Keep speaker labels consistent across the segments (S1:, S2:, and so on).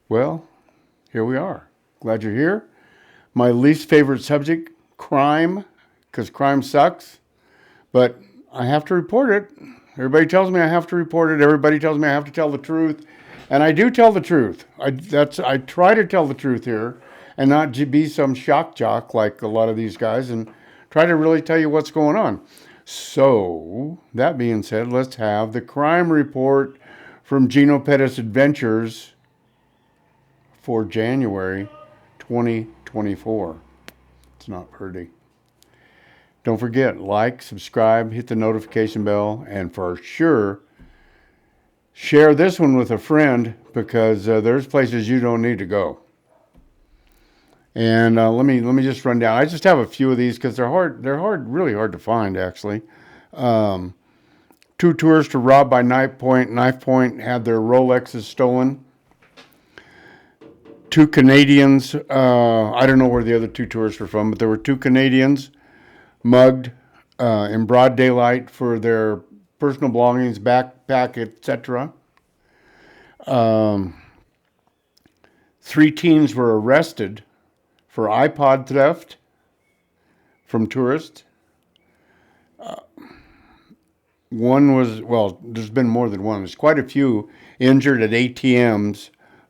S1: Well, here we are. Glad you're here. My least favorite subject, crime, because crime sucks, but I have to report it. Everybody tells me I have to report it. Everybody tells me I have to tell the truth, and I do tell the truth. I try to tell the truth here, and not be some shock jock like a lot of these guys, and try to really tell you what's going on. So that being said, let's have the crime report from Geno Adventures for January 2024. It's not pretty. Don't forget, like, subscribe, hit the notification bell, and for sure, share this one with a friend because there's places you don't need to go. And let me just run down. I just have a few of these because they're hard. They're really hard to find actually. Two tourists were robbed by knife point. Knife point had their Rolexes stolen. Two Canadians. I don't know where the other two tourists were from, but there were two Canadians mugged in broad daylight for their personal belongings, backpack, etc. Three teens were arrested for iPod theft from tourists. One was, well, there's been more than one. There's quite a few injured at ATMs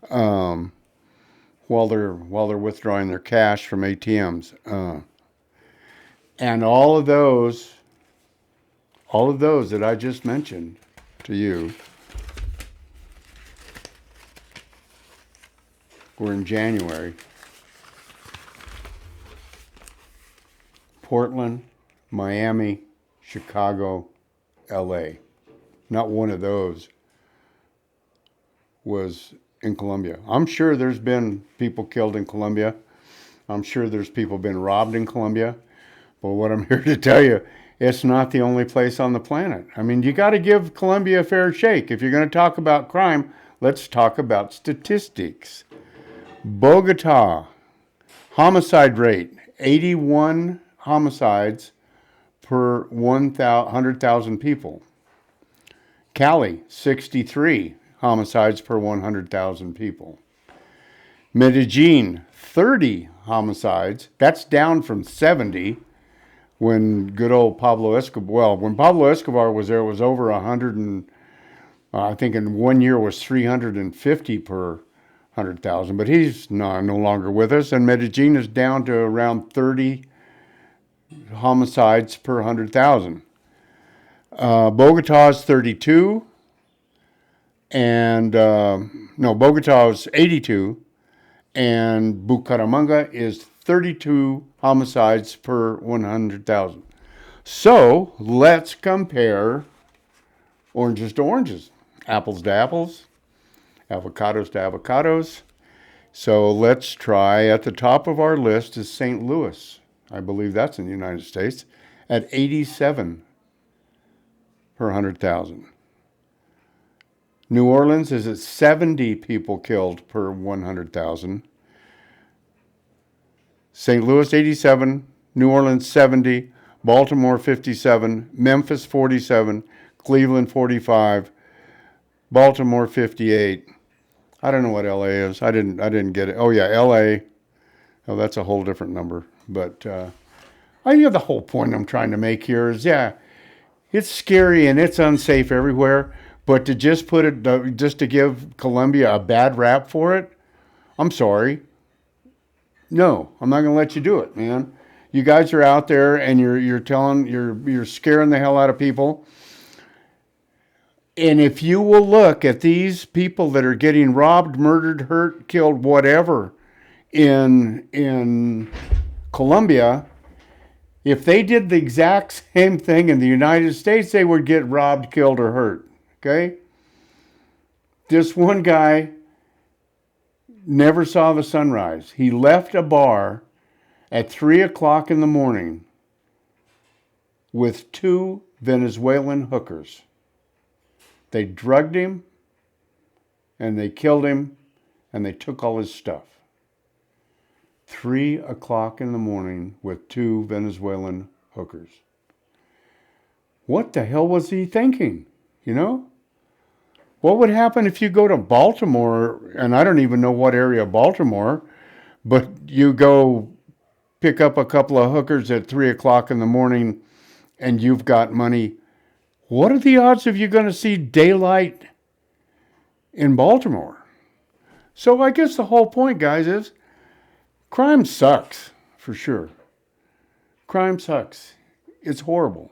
S1: while they're withdrawing their cash from ATMs. And all of those that I just mentioned to you were in January. Portland, Miami, Chicago, LA. Not one of those was in Colombia. I'm sure there's been people killed in Colombia. I'm sure there's people been robbed in Colombia. But what I'm here to tell you, it's not the only place on the planet. I mean, you got to give Colombia a fair shake. If you're going to talk about crime, let's talk about statistics. Bogota, homicide rate, 81 homicides per 100,000 people. Cali, 63 homicides per 100,000 people. Medellin, 30 homicides. That's down from 70 when good old Pablo Escobar, well, when Pablo Escobar was there, it was over 100 and I think in 1 year was 350 per 100,000, but he's no longer with us. And Medellin is down to around 30 homicides per 100,000. Bogota is 32, and Bogota is 82, and Bucaramanga is 32 homicides per 100,000. So let's compare oranges to oranges, apples to apples, avocados to avocados. So let's try, at the top of our list is St. Louis. I believe that's in the United States, at 87 per 100,000. New Orleans is at 70 people killed per 100,000. St. Louis 87, New Orleans 70, Baltimore 57, Memphis 47, Cleveland 45, Baltimore 58. I don't know what LA is. I didn't get it. Oh yeah, LA. Oh, that's a whole different number. But the whole point I'm trying to make here is, yeah, it's scary and it's unsafe everywhere. But to just to give Colombia a bad rap for it, I'm sorry. No, I'm not going to let you do it, man. You guys are out there and you're scaring the hell out of people. And if you will look at these people that are getting robbed, murdered, hurt, killed, whatever in Colombia, if they did the exact same thing in the United States, they would get robbed, killed, or hurt. Okay? This one guy never saw the sunrise. He left a bar at 3 o'clock in the morning with two Venezuelan hookers. They drugged him and they killed him and they took all his stuff. 3 o'clock in the morning with two Venezuelan hookers. What the hell was he thinking? You know? What would happen if you go to Baltimore, and I don't even know what area of Baltimore, but you go pick up a couple of hookers at 3 o'clock in the morning and you've got money? What are the odds of you going to see daylight in Baltimore? So I guess the whole point, guys, is crime sucks for sure. Crime sucks. It's horrible.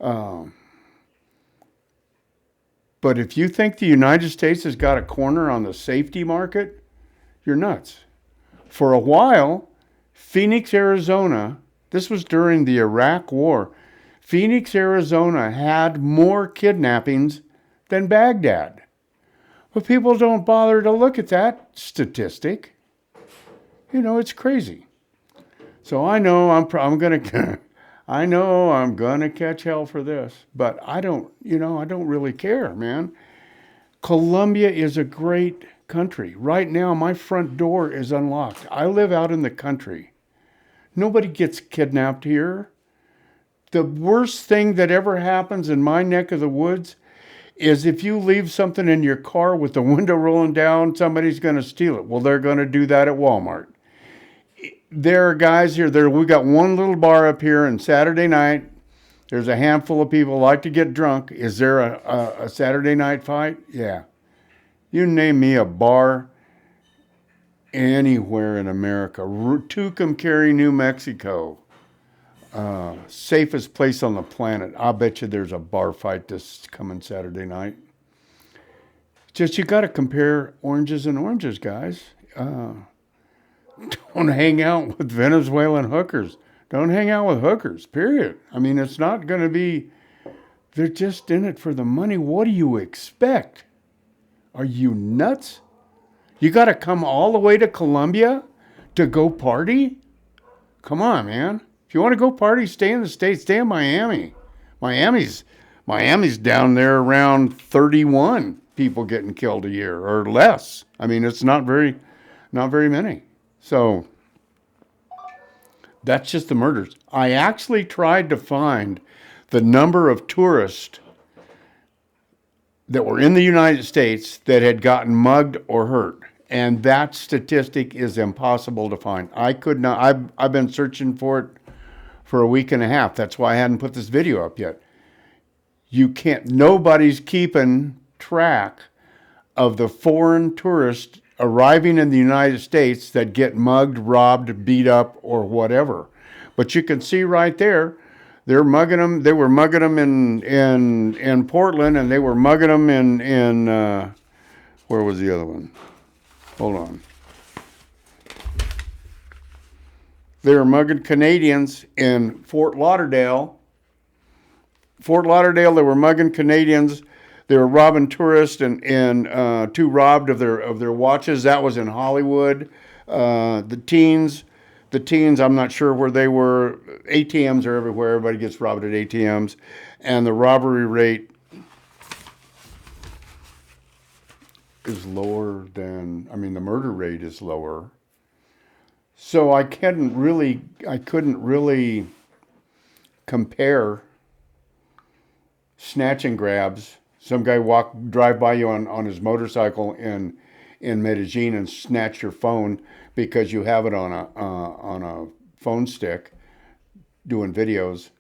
S1: Um, but if you think the United States has got a corner on the safety market, you're nuts. For a while, Phoenix, Arizona, this was during the Iraq War, Phoenix, Arizona had more kidnappings than Baghdad. But people don't bother to look at that statistic. You know, it's crazy. So I know I'm gonna I know I'm gonna catch hell for this, but I don't really care, man. Colombia is a great country. Right now, my front door is unlocked. I live out in the country. Nobody gets kidnapped here. The worst thing that ever happens in my neck of the woods is if you leave something in your car with the window rolling down, somebody's going to steal it. Well, they're going to do that at Walmart. There are guys here. We got one little bar up here, and Saturday night, there's a handful of people like to get drunk. Is there a Saturday night fight? Yeah. You name me a bar anywhere in America. Tucumcari, New Mexico. Safest place on the planet. I'll bet you there's a bar fight this coming Saturday night. Just you got to compare oranges and oranges, guys. Don't hang out with Venezuelan hookers. Don't hang out with hookers, period. I mean, it's not going to be, they're just in it for the money. What do you expect? Are you nuts? You got to come all the way to Colombia to go party? Come on, man. If you want to go party, stay in the States. Stay in Miami. Miami's Miami's down there around 31 people getting killed a year or less. I mean, it's not very many. So that's just the murders. I actually tried to find the number of tourists that were in the United States that had gotten mugged or hurt. And that statistic is impossible to find. I could not, I've been searching for it for a week and a half. That's why I hadn't put this video up yet. You can't, nobody's keeping track of the foreign tourists arriving in the United States that get mugged, robbed, beat up, or whatever. But you can see right there, they're mugging them. They were mugging them in Portland, and they were mugging them in where was the other one? Hold on. They were mugging Canadians in Fort Lauderdale. Fort Lauderdale, they were mugging Canadians. They were robbing tourists and two robbed of their watches. That was in Hollywood. The teens, I'm not sure where they were. ATMs are everywhere. Everybody gets robbed at ATMs. And the robbery rate is lower than, I mean, the murder rate is lower. So I couldn't really compare snatch and grabs. Some guy drive by you on his motorcycle in Medellin and snatch your phone because you have it on a phone stick doing videos.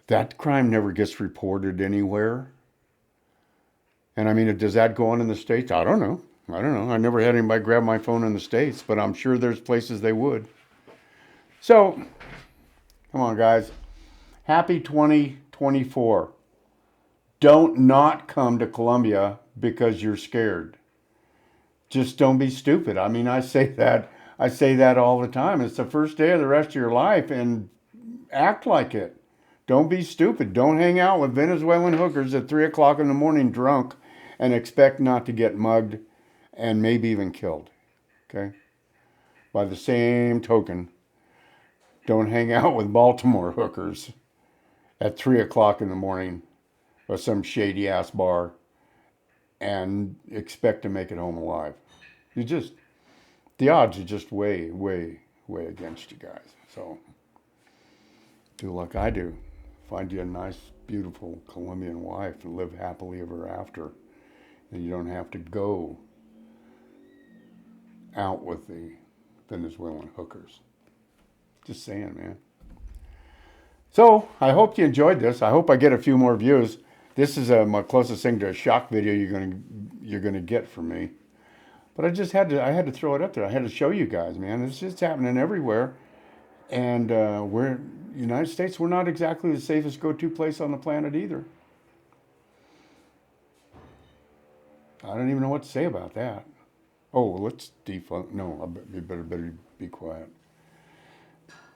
S1: That crime never gets reported anywhere. And I mean, does that go on in the States? I don't know. I never had anybody grab my phone in the States, but I'm sure there's places they would. So, come on, guys. Happy 2024. Don't not come to Colombia because you're scared. Just don't be stupid. I mean, I say that all the time. It's the first day of the rest of your life, and act like it. Don't be stupid. Don't hang out with Venezuelan hookers at 3 o'clock in the morning drunk and expect not to get mugged and maybe even killed. Okay? By the same token, don't hang out with Baltimore hookers at 3 o'clock in the morning or some shady ass bar and expect to make it home alive. The odds are just way, way, way against you guys. So do like I do. Find you a nice, beautiful Colombian wife and live happily ever after. And you don't have to go out with the Venezuelan hookers. Just saying, man. So I hope you enjoyed this. I hope I get a few more views. This is my closest thing to a shock video you're gonna get from me. But I had to throw it up there. I had to show you guys, man. It's just happening everywhere. And we're United States. We're not exactly the safest go-to place on the planet either. I don't even know what to say about that. Oh, let's defund. No, you better be quiet.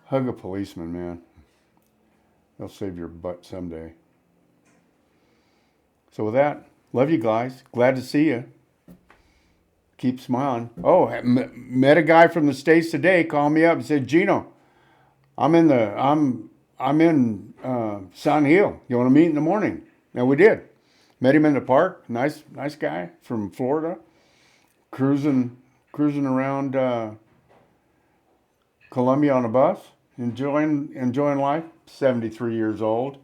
S1: Hug a policeman, man. They'll save your butt someday. So with that, love you guys. Glad to see you. Keep smiling. Oh, met a guy from the States today. Called me up and said, Geno, I'm in Sun Hill. You want to meet in the morning? And we did. Met him in the park. Nice guy from Florida. Cruising around Colombia on a bus. Enjoying life. 73 years old.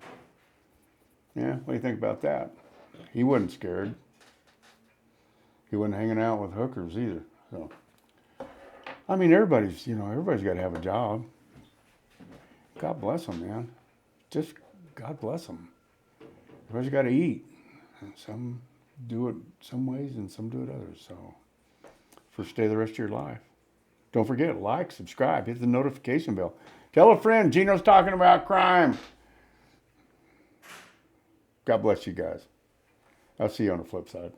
S1: Yeah, what do you think about that? He wasn't scared. He wasn't hanging out with hookers either. So, I mean, everybody's got to have a job. God bless them, man. Just God bless them. Everybody's got to eat. And some do it some ways and some do it others. So, first day of the rest of your life. Don't forget, like, subscribe, hit the notification bell. Tell a friend, Geno's talking about crime. God bless you guys. I'll see you on the flip side.